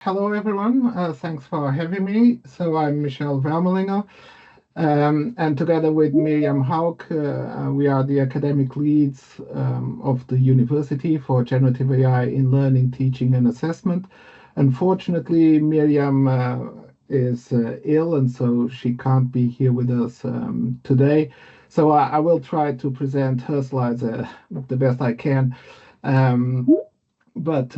Hello, everyone. Thanks for having me. So I'm Michelle Vermelinger, and together with Miriam Haug, we are the academic leads of the University for Generative AI in Learning, Teaching, and Assessment. Unfortunately, Miriam is ill, and so she can't be here with us today. So I will try to present her slides the best I can. Um, but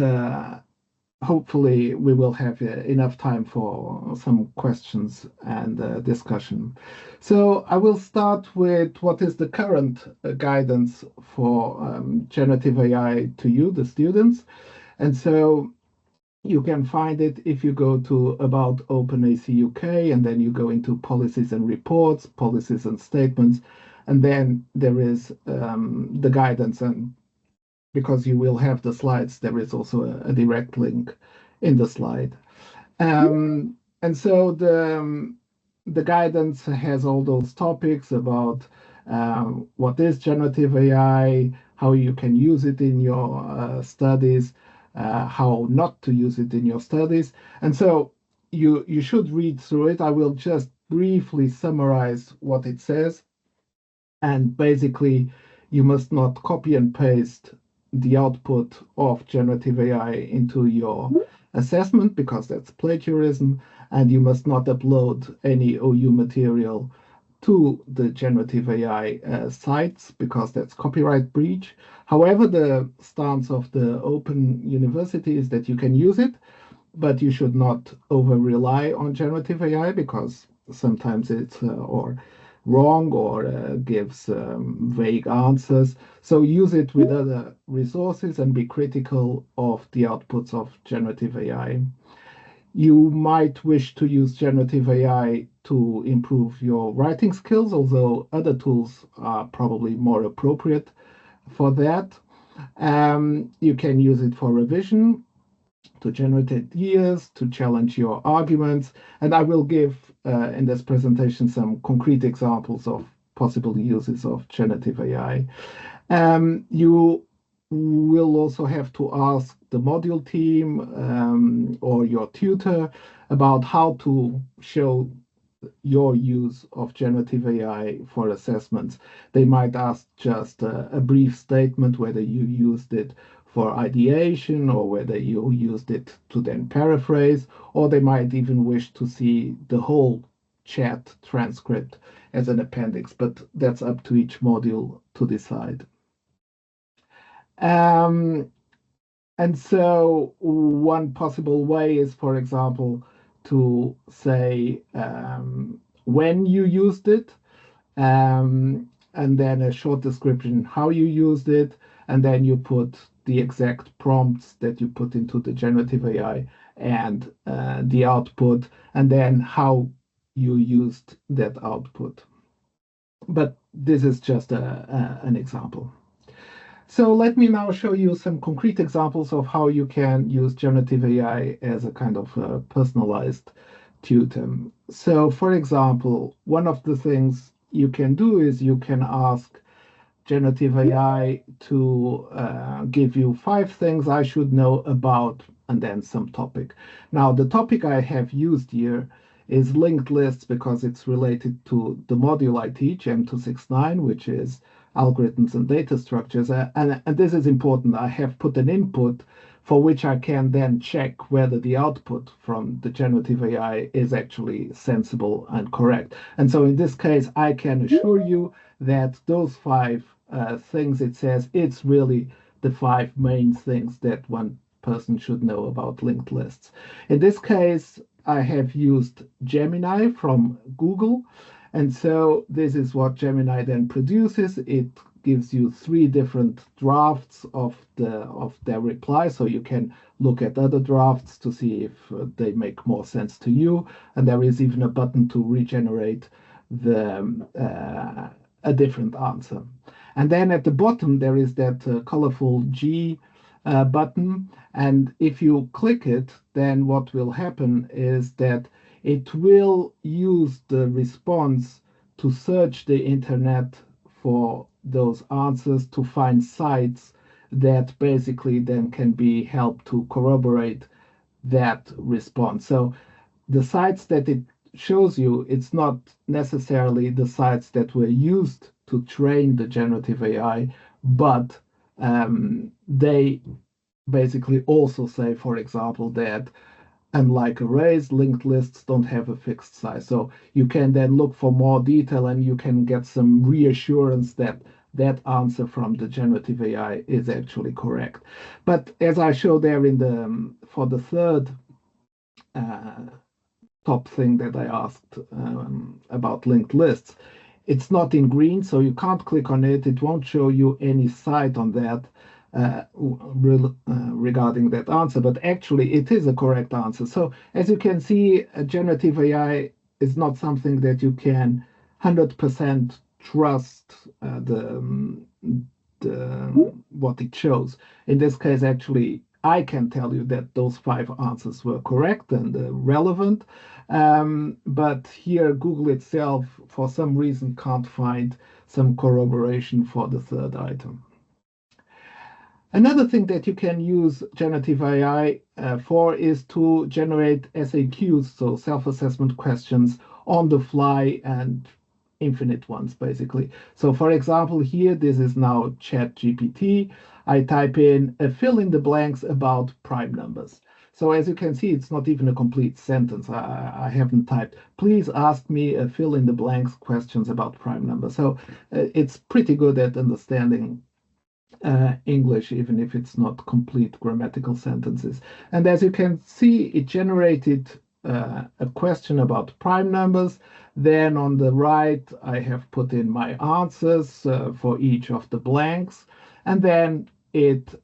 hopefully we will have enough time for some questions and discussion. So I will start with what is the current guidance for generative AI to you, the students. And so you can find it if you go to About OpenAC UK, and then you go into Policies and Reports, Policies and Statements, and then there is the guidance. And because you will have the slides, there is also a direct link in the slide. And so the guidance has all those topics about what is generative AI, how you can use it in your studies, how not to use it in your studies. And so you should read through it. I will just briefly summarize what it says. And basically, you must not copy and paste the output of generative AI into your assessment because that's plagiarism, and you must not upload any OU material to the generative AI sites because that's copyright breach. However, the stance of the Open University is that you can use it, but you should not over rely on generative AI because sometimes it's or wrong or gives vague answers. So use it with other resources and be critical of the outputs of generative AI. You might wish to use generative AI to improve your writing skills, although other tools are probably more appropriate for that. You can use it for revision, to generate ideas, to challenge your arguments. And I will give in this presentation some concrete examples of possible uses of generative AI. You will also have to ask the module team or your tutor about how to show your use of generative AI for assessments. They might ask just a brief statement whether you used it for ideation or whether you used it to then paraphrase, or they might even wish to see the whole chat transcript as an appendix, but that's up to each module to decide. Um, and so one possible way is, for example, to say when you used it, and then a short description how you used it, and then you put the exact prompts that you put into the generative AI and the output, and then how you used that output. But this is just an example. So let me now show you some concrete examples of how you can use generative AI as a kind of personalized tutor. So for example, one of the things you can do is you can ask generative AI to give you 5 things I should know about, and then some topic. Now, the topic I have used here is linked lists because it's related to the module I teach, M269, which is algorithms and data structures. And this is important. I have put an input for which I can then check whether the output from the generative AI is actually sensible and correct. And so in this case, I can assure you that those 5 things it says, it's really the 5 main things that one person should know about linked lists. In this case, I have used Gemini from Google. And so this is what Gemini then produces. It gives you 3 different drafts of their reply, so you can look at other drafts to see if they make more sense to you. And there is even a button to regenerate a different answer. And then at the bottom there is that colorful G button, and if you click it, then what will happen is that it will use the response to search the internet for those answers, to find sites that basically then can be helped to corroborate that response. So the sites that it shows you, it's not necessarily the sites that were used to train the generative AI, but they basically also say, for example, that unlike arrays, linked lists don't have a fixed size. So you can then look for more detail and you can get some reassurance that that answer from the generative AI is actually correct. But as I showed there in the for the third uh, top thing that I asked about linked lists, it's not in green, so you can't click on it. It won't show you any site on that regarding that answer, but actually it is a correct answer. So as you can see, generative AI is not something that you can 100% trust the what it shows. In this case, actually, I can tell you that those 5 answers were correct and relevant. But here, Google itself, for some reason, can't find some corroboration for the third item. Another thing that you can use generative AI for is to generate SAQs, so self-assessment questions on the fly and infinite ones, basically. So for example, here, this is now Chat GPT. I type in fill in the blanks about prime numbers. So as you can see, it's not even a complete sentence. I haven't typed, please ask me fill in the blanks questions about prime numbers. So it's pretty good at understanding English, even if it's not complete grammatical sentences. And as you can see, it generated a question about prime numbers. Then on the right, I have put in my answers for each of the blanks. And then it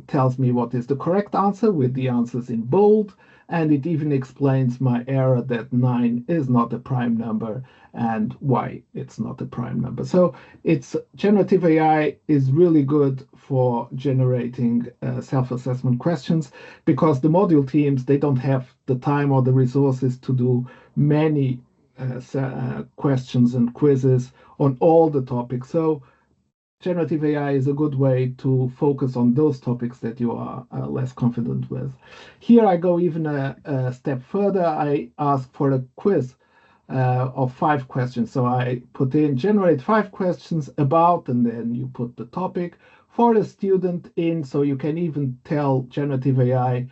tells me what is the correct answer with the answers in bold. And it even explains my error that 9 is not a prime number and why it's not a prime number. So it's generative AI is really good for generating self-assessment questions because the module teams, they don't have the time or the resources to do many questions and quizzes on all the topics. So generative AI is a good way to focus on those topics that you are less confident with. Here I go even a step further. I ask for a quiz of 5 questions. So I put in generate 5 questions about, and then you put the topic for a student in. So you can even tell generative AI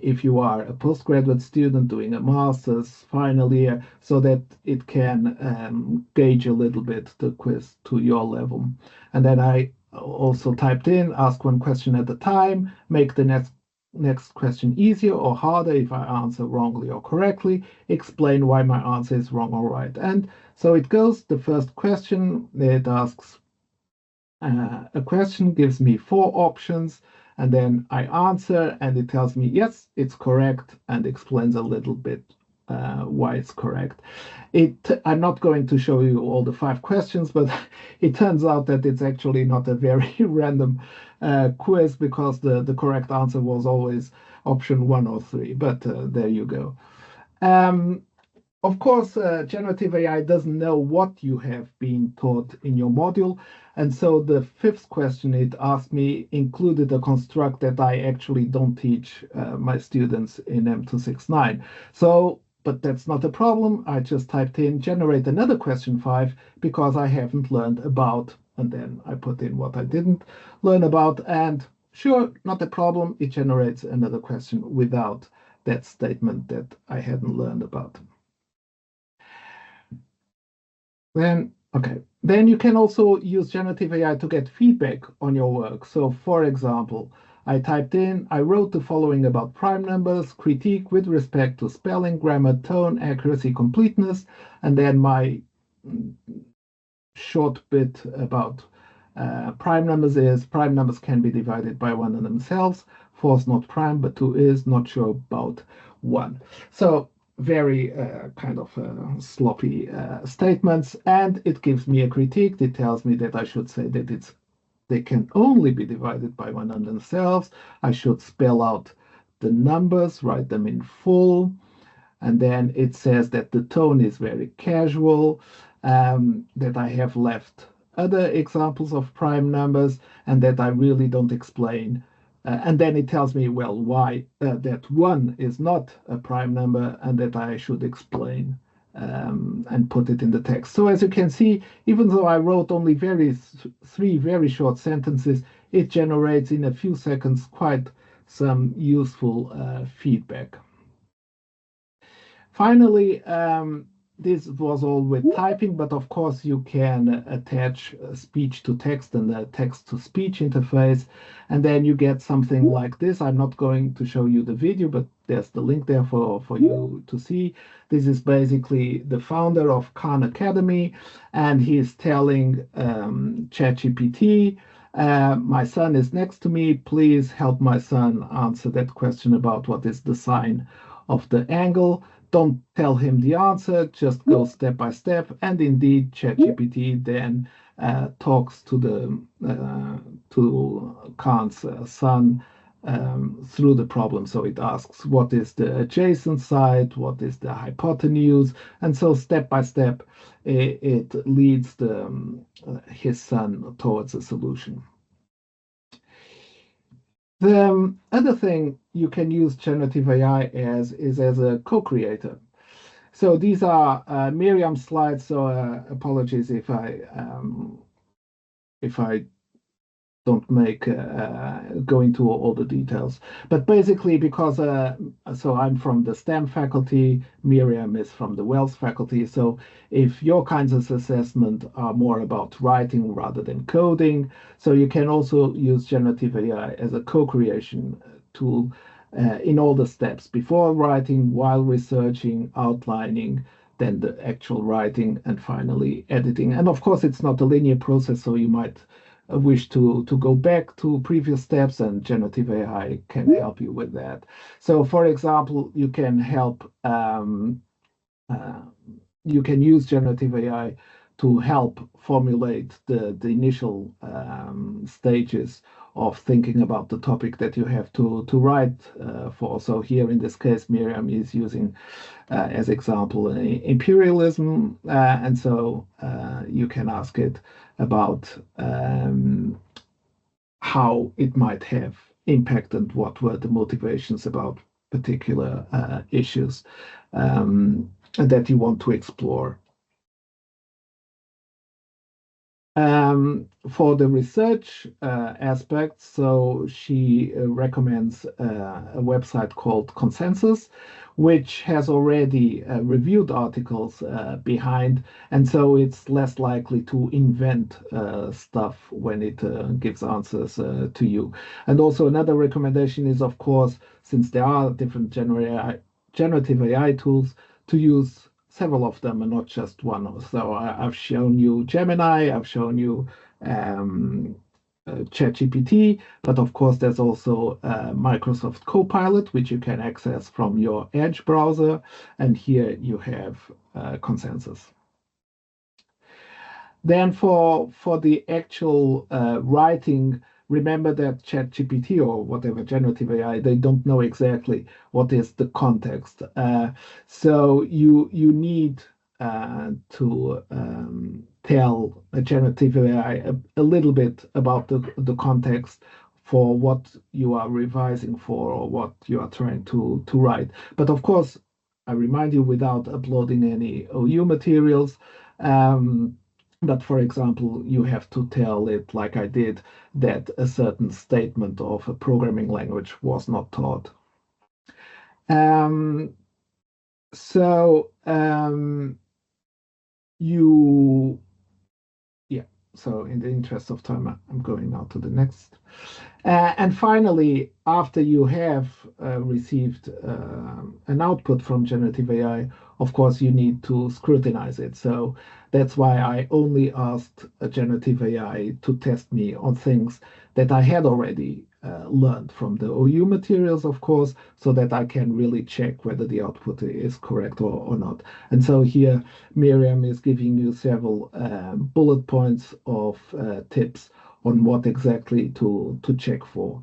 if you are a postgraduate student doing a master's final year, so that it can gauge a little bit the quiz to your level. And then I also typed in ask 1 question at a time, make the next question easier or harder if I answer wrongly or correctly, explain why my answer is wrong or right. And so it goes. The first question, it asks a question, gives me 4 options, and then I answer, and it tells me, yes, it's correct, and explains a little bit why it's correct. I'm not going to show you all the 5 questions, but it turns out that it's actually not a very random quiz because the correct answer was always option 1 or 3, but there you go. Of course, generative AI doesn't know what you have been taught in your module. And so the 5th question it asked me included a construct that I actually don't teach my students in M269. So, but that's not a problem. I just typed in generate another question 5 because I haven't learned about, and then I put in what I didn't learn about. And sure, not a problem. It generates another question without that statement that I hadn't learned about. Then you can also use generative AI to get feedback on your work. So for example, I typed in, I wrote the following about prime numbers, critique with respect to spelling, grammar, tone, accuracy, completeness, and then my short bit about prime numbers is prime numbers can be divided by 1 in themselves. 4 is not prime, but 2 is, not sure about 1. So very kind of sloppy statements, and it gives me a critique. It tells me that I should say that they can only be divided by 1 in themselves. I should spell out the numbers, write them in full, and then it says that the tone is very casual, that I have left other examples of prime numbers, and that I really don't explain And then it tells me, well, why that 1 is not a prime number and that I should explain and put it in the text. So as you can see, even though I wrote only three very short sentences, it generates in a few seconds quite some useful feedback. Finally, this was all with typing, but of course you can attach speech to text and a text to speech interface, and then you get something like this. I'm not going to show you the video, but there's the link there for you to see. This is basically the founder of Khan Academy, and he's telling ChatGPT, my son is next to me. Please help my son answer that question about what is the sign of the angle. Don't tell him the answer, just go step by step. And indeed, ChatGPT then talks to Kant's son through the problem. So it asks, what is the adjacent side? What is the hypotenuse? And so step by step, it leads his son towards a solution. The other thing you can use generative AI is as a co-creator. So these are Miriam's slides. So apologies if I don't go into all the details. But basically, because so I'm from the STEM faculty, Miriam is from the Wells faculty. So if your kinds of assessment are more about writing rather than coding, so you can also use generative AI as a co-creation tool in all the steps before writing, while researching, outlining, then the actual writing, and finally editing. And of course, it's not a linear process, so you might wish to go back to previous steps, and generative AI can help you with that. So, for example, you can you can use generative AI to help formulate the initial stages of thinking about the topic that you have to write for. So here in this case, Miriam is using as example imperialism, and so you can ask it about how it might have impacted, what were the motivations about particular issues that you want to explore. For the research aspect, so she recommends a website called Consensus, which has already reviewed articles behind, and so it's less likely to invent stuff when it gives answers to you. And also another recommendation is, of course, since there are different generative AI tools, to use several of them and not just one. So I've shown you Gemini, I've shown you ChatGPT, but of course there's also Microsoft Copilot, which you can access from your Edge browser, and here you have Consensus. Then for the actual writing, remember that ChatGPT or whatever generative AI, they don't know exactly what is the context. So you need to tell a generative AI a little bit about the context for what you are revising for or what you are trying to write. But of course, I remind you, without uploading any OU materials. But for example, you have to tell it, like I did, that a certain statement of a programming language was not taught. So so in the interest of time, I'm going now to the next. And finally, after you have received an output from generative AI, of course, you need to scrutinize it. So that's why I only asked a generative AI to test me on things that I had already learned from the OU materials, of course, so that I can really check whether the output is correct or not. And so here, Miriam is giving you several bullet points of tips on what exactly to check for.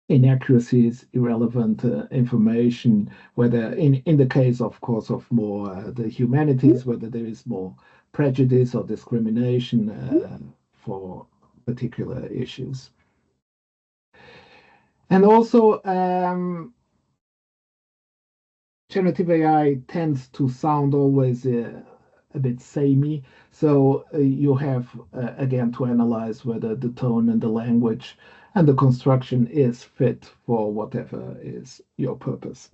Inaccuracies, irrelevant information, whether in the case, of course, of more the humanities, whether there is more prejudice or discrimination for particular issues. And also, generative AI tends to sound always a bit samey. So you have, again, to analyze whether the tone and the language and the construction is fit for whatever is your purpose.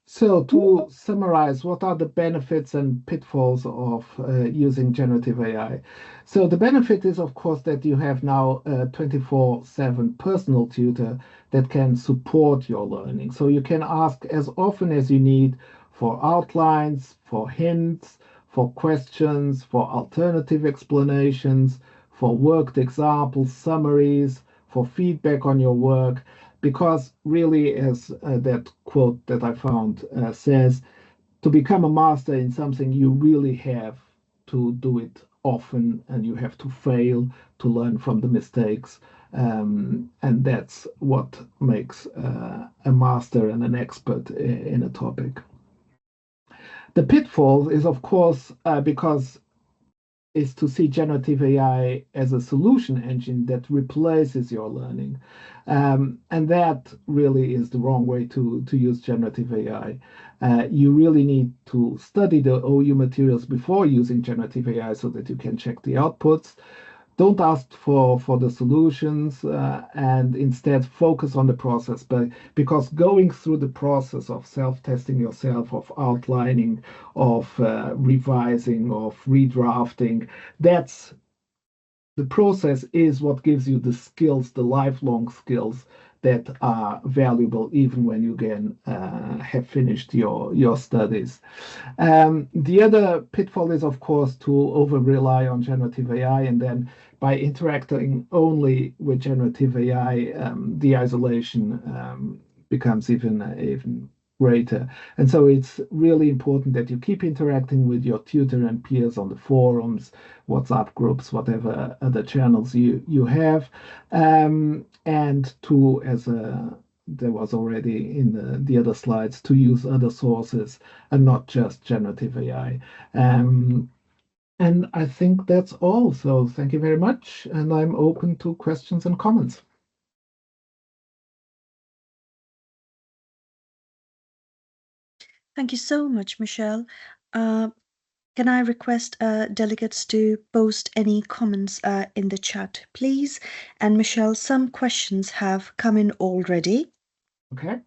So, to summarize, what are the benefits and pitfalls of using generative AI? So, the benefit is, of course, that you have now a 24/7 personal tutor that can support your learning. So, you can ask as often as you need for outlines, for hints, for questions, for alternative explanations, for worked examples, summaries, for feedback on your work because really, as that quote that I found says, to become a master in something, you really have to do it often and you have to fail to learn from the mistakes. And that's what makes a master and an expert in a topic. The pitfall is, of course, because is to see generative AI as a solution engine that replaces your learning. And that really is the wrong way to use generative AI. You really need to study the OU materials before using generative AI so that you can check the outputs. Don't ask for the solutions and instead focus on the process. But because going through the process of self-testing yourself, of outlining, of revising, of redrafting, that's the process is what gives you the skills, the lifelong skills that are valuable even when you again have finished your studies. The other pitfall is, of course, to over rely on generative AI, and then by interacting only with generative AI, the isolation becomes even greater. And so it's really important that you keep interacting with your tutor and peers on the forums, WhatsApp groups, whatever other channels you have, and to, as there was already in the other slides, to use other sources and not just generative AI. And I think that's all. So thank you very much, and I'm open to questions and comments. Thank you so much, Michelle. Can I request delegates to post any comments in the chat, please? And Michelle, some questions have come in already. Okay.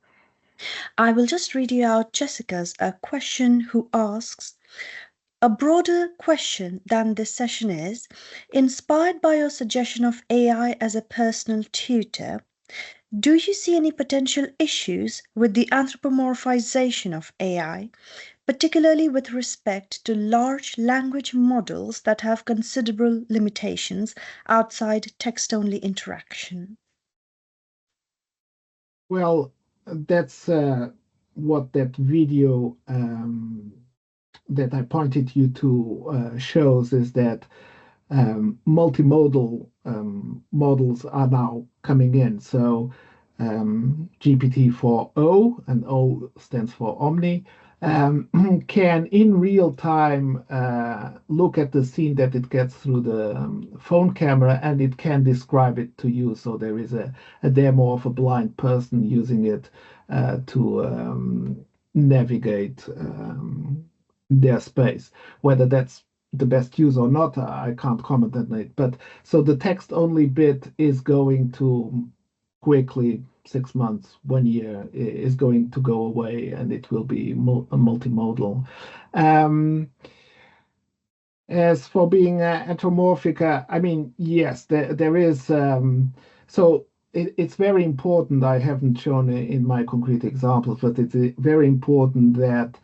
I will just read you out Jessica's question, who asks, a broader question than this session is, inspired by your suggestion of AI as a personal tutor, do you see any potential issues with the anthropomorphization of AI, particularly with respect to large language models that have considerable limitations outside text-only interaction? Well, that's what that video that I pointed you to shows is that multimodal models are now coming in. So GPT-4o, and O stands for Omni, can in real time look at the scene that it gets through the phone camera and it can describe it to you. So there is a demo of a blind person using it to navigate their space. Whether that's the best use or not, I can't comment on it. But so the text only bit is going to quickly, 6 months, 1 year, is going to go away and it will be multimodal. Um, as for being anthropomorphic, I mean, yes, there is. So it's very important. I haven't shown it in my concrete examples, but it's very important that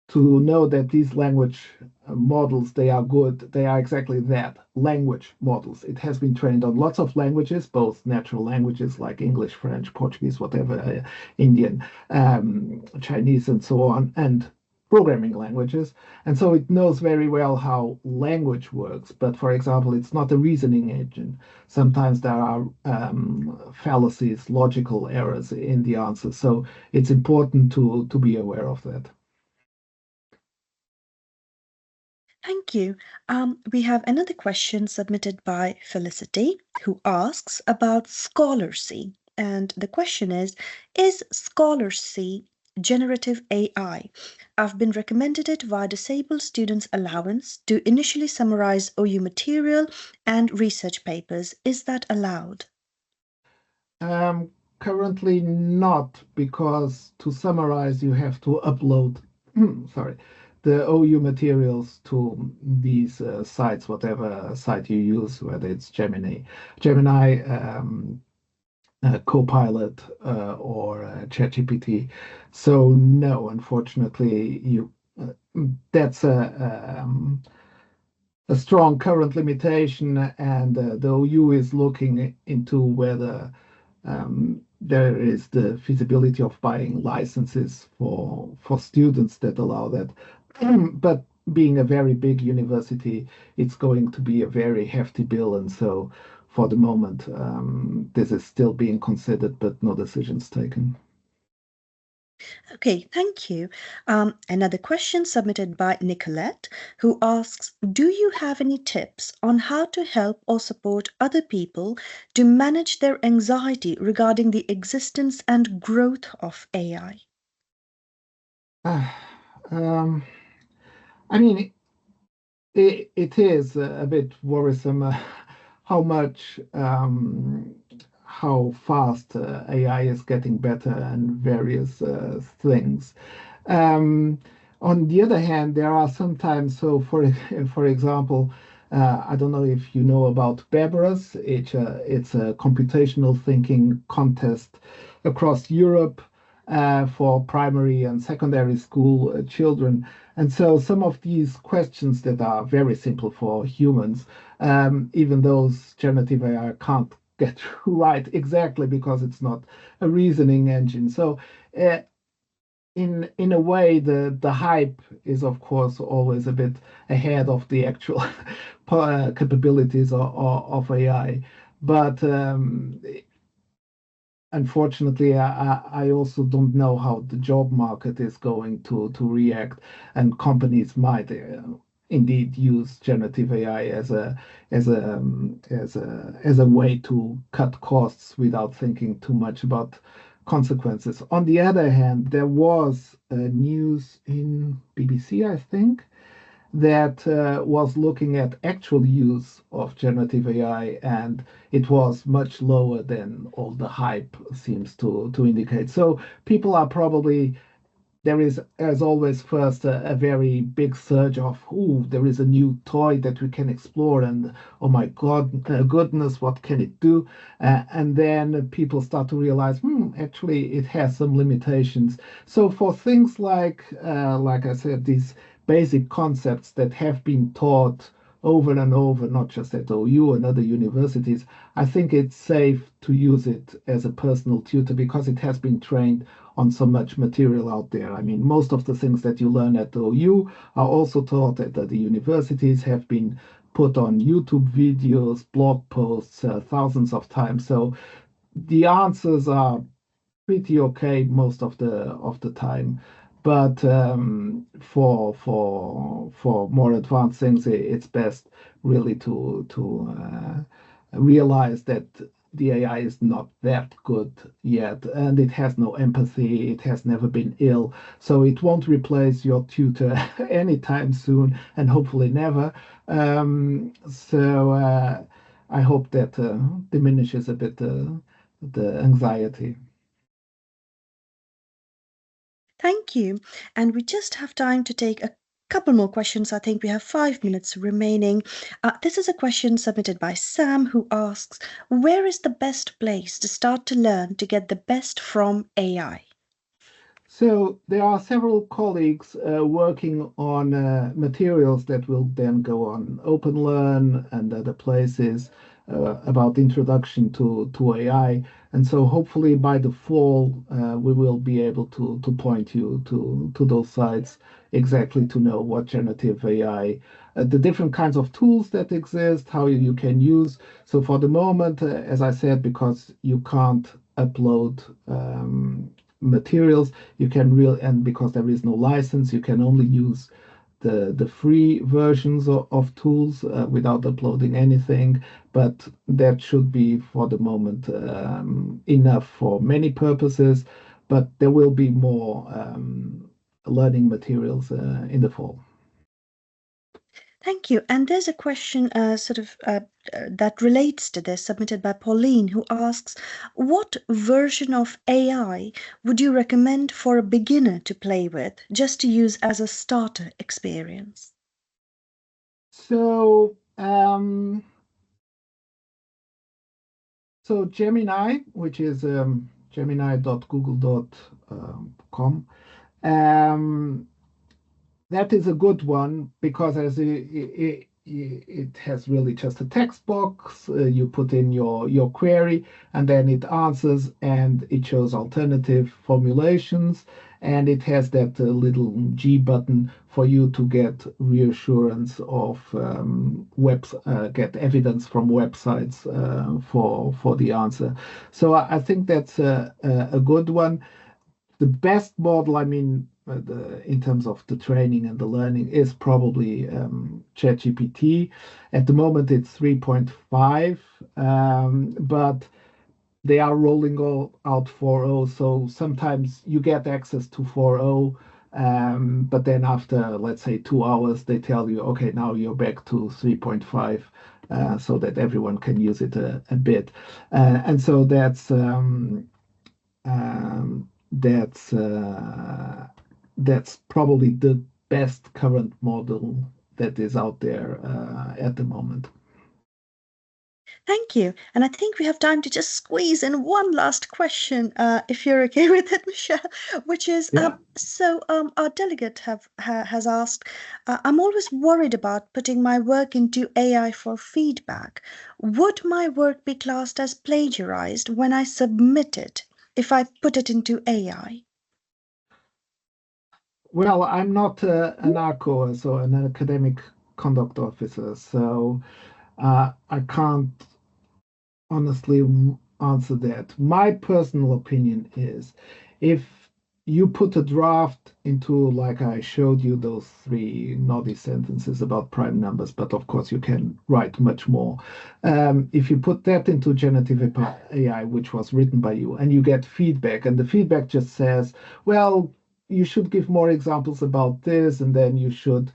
to know that these language models, they are good. They are exactly that, language models. It has been trained on lots of languages, both natural languages like English, French, Portuguese, whatever, Indian, Chinese, and so on, and programming languages. And so it knows very well how language works. But for example, it's not a reasoning engine. Sometimes there are fallacies, logical errors in the answers. So it's important to be aware of that. Thank you. We have another question submitted by Felicity, who asks about Scholarcy. And the question is Scholarcy generative AI? I've been recommended it via Disabled Students Allowance to initially summarize OU material and research papers. Is that allowed? Currently not, because to summarize, you have to upload, sorry, the OU materials to these sites, whatever site you use, whether it's Gemini, Copilot, or ChatGPT. So no, unfortunately, you that's a strong current limitation, and the OU is looking into whether there is the feasibility of buying licenses for students that allow that. But being a very big university, it's going to be a very hefty bill, and so for the moment, this is still being considered, but no decisions taken. Okay, thank you. Another question submitted by Nicolette, who asks, do you have any tips on how to help or support other people to manage their anxiety regarding the existence and growth of AI? Ah, um, I mean, it is a bit worrisome how much how fast AI is getting better and various things. Um, on the other hand, there are sometimes, so for example, I don't know if you know about Belarus. It's a computational thinking contest across Europe for primary and secondary school children. And so some of these questions that are very simple for humans, even those generative AI can't get right exactly because it's not a reasoning engine. So uh, in a way, the hype is of course always a bit ahead of the actual capabilities of AI. But unfortunately, I also don't know how the job market is going to react, and companies might indeed use generative AI as a way to cut costs without thinking too much about consequences. On the other hand, there was news in BBC, I think, that was looking at actual use of generative AI, and it was much lower than all the hype seems to indicate. So people are probably there is, as always, first a very big surge of, "Ooh, there is a new toy that we can explore," and "Oh my God, goodness, what can it do?" And then people start to realize, actually, it has some limitations. So for things like I said, these basic concepts that have been taught over and over, not just at OU and other universities, I think it's safe to use it as a personal tutor because it has been trained on so much material out there. I mean, most of the things that you learn at OU are also taught at the universities, have been put on YouTube videos, blog posts, thousands of times. So the answers are pretty okay most of the time. But for more advanced things, it's best really to realize that the AI is not that good yet, and it has no empathy. It has never been ill, so it won't replace your tutor anytime soon, and hopefully never. I hope that diminishes a bit the anxiety. Thank you. And we just have time to take a couple more questions. I think we have 5 minutes remaining. This is a question submitted by Sam, who asks, where is the best place to start to learn to get the best from AI? So there are several colleagues working on materials that will then go on OpenLearn and other places about introduction to AI. And so hopefully by the fall, we will be able to point you to those sites exactly to know what generative AI, the different kinds of tools that exist, how you can use. So for the moment, as I said, because you can't upload materials, you can real and because there is no license, you can only use the free versions of tools without uploading anything, but that should be for the moment enough for many purposes. But there will be more learning materials in the fall. Thank you. And there's a question that relates to this, submitted by Pauline, who asks, what version of AI would you recommend for a beginner to play with, just to use as a starter experience? So Gemini, which is gemini.google.com, that is a good one because as it has really just a text box. You put in your query, and then it answers, and it shows alternative formulations, and it has that little G button for you to get reassurance of get evidence from websites for the answer. So I think that's a good one. The best model, I mean, in terms of the training and the learning, is probably ChatGPT. At the moment, it's 3.5, but they are rolling out 4.0. So sometimes you get access to 4.0, but then after, let's say, 2 hours, they tell you, okay, now you're back to 3.5. So that everyone can use it a bit. And so um, that's probably the best current model that is out there at the moment. Thank you. And I think we have time to just squeeze in one last question, if you're okay with it, Michelle, which is Yeah. our delegate has asked, I'm always worried about putting my work into AI for feedback. Would my work be classed as plagiarized when I submit it if I put it into AI? Well, I'm not an ARCO, so an academic conduct officer, so I can't honestly answer that. My personal opinion is if you put a draft into, like I showed you, those three naughty sentences about prime numbers, but of course you can write much more. If you put that into generative AI, which was written by you, and you get feedback, and the feedback just says, well, you should give more examples about this, and then you should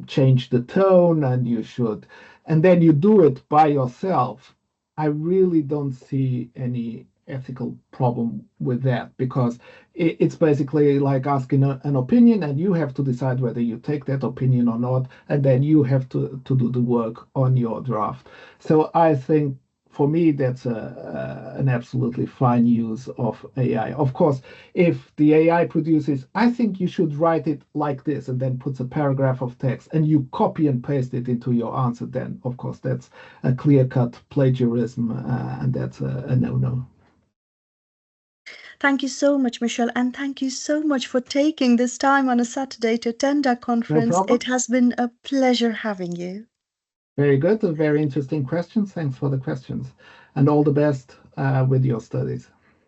change the tone, and you should and then you do it by yourself, I really don't see any ethical problem with that because it's basically like asking an opinion, and you have to decide whether you take that opinion or not, and then you have to do the work on your draft. So I think for me that's an absolutely fine use of AI. Of course, if the AI produces, I think you should write it like this, and then puts a paragraph of text, and you copy and paste it into your answer, then of course that's a clear-cut plagiarism, and that's a no-no. Thank you so much, Michelle, and thank you so much for taking this time on a Saturday to attend our No conference. problem. It has been a pleasure having you. Very good. Very interesting questions. Thanks for the questions, and all the best with your studies.